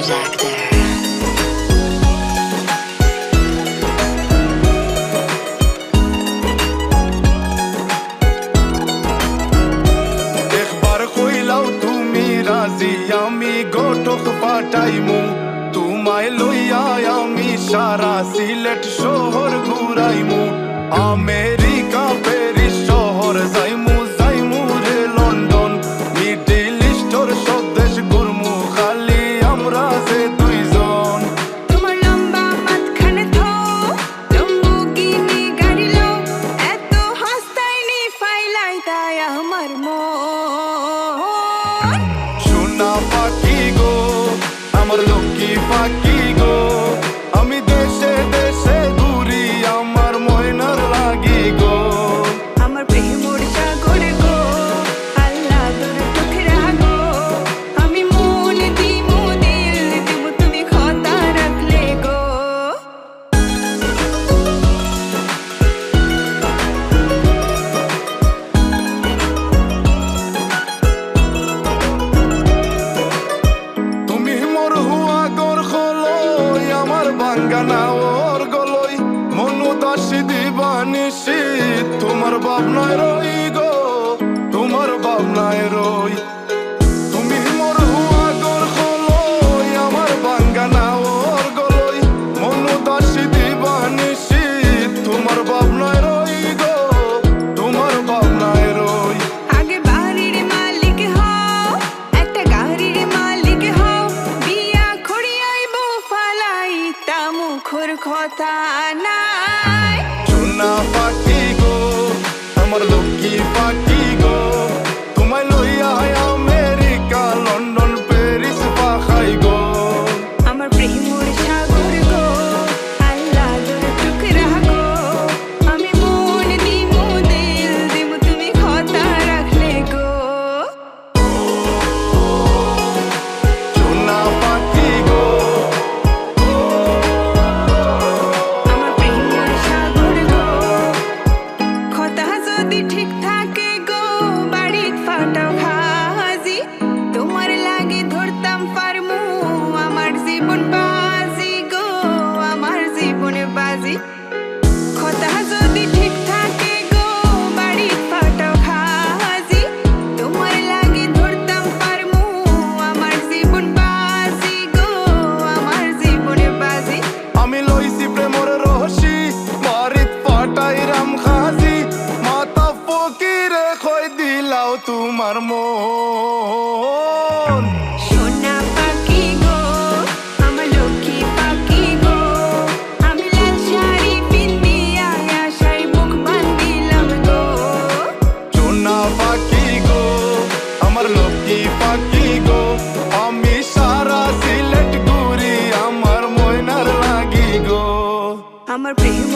James Actor. আমি গোটক পাঠাইমু তোমায় লইয়া আমি সারা সিলেট শহর ঘুরাইমু আমেরিকা প্যারিস শহর যাইমু যাইমু রে লন্ডন মিডল ইস্টর সব দেশ ঘুরমু খালি আমরা যে দুইজন তোমার লম্বা মাঝখানে থো লম্বুগিনি গাড়ি লো এত হাসতাইনি ফাইলাই তাই আমার মন সোনা পাখি গো আমার লক্ষ্মী পাখি গো আমি দেশে দেশে ঘুরি আমার ময়নার লাগি গো আমার প্রেমর সাগর গো আল্লাহ তোর টুকরা গো আমি মন দিমু দিল দিমু তুমি কথা রাখলে গো তুমি মোর হুয়া গর খলই আমার বাঙ্গানা ওর গলই মনু দাসী দিবানিসি তোমার ভাবনায় রই গো তোমার ভাবনায় রই তুমি মোর হুয়া গর খলই আমার বাঙ্গানা ওর গলই মনু দাসী দিবানিসি তোমার ভাবনায় রই গো তোমার ভাবনায় রই আগে বাড়ির মালিক হও একটা গাড়ির মালিক হও বিয়া খড়িয়াইব ফালাই তা মুখর কথা নাই সোনা পাখি গো আমার লক্ষ্মী পাখি গো তোমায় লইয়া আমেরিকা লন্ডন প্যারিস পাখাই গো আমার প্রেমর সাগর গো আল্লাহ তোর টুকরা গো আমি মন দিমু দিল দিমু তুমি কথা রাখলে গো সোনা পাখি গো আমার প্রেমর সাগর গো কথা যদি ঠিক থাকে গো বাড়িত ফাটাও খাজি তোমার লাগে ধরতাম পারমু আমার জীবন বাজি গো আমার জীবন বাজি কথা যদি ঠিক থাকে গো বাড়িত ফাটাও খাজি তোমার লাগে ধরতাম পারমু আমার জীবন বাজি গো আমার জীবন বাজি আমি লইছি প্রেমর রহসি বাড়িত পাটাই রাম খাজি মাতা ফকিরে খই দিলাও তোমার মন সোনা পাখি গো আমার লক্ষ্মী পাখি গো আমি লাল শাড়ি পিন্দিয়া আশায় মুখ বান্ধিলাম গো সোনা পাখি গো আমার লক্ষ্মী পাখি গো আমি সারা সিলেট ঘুরি আমার ময়নার লাগি গো আমার প্রেম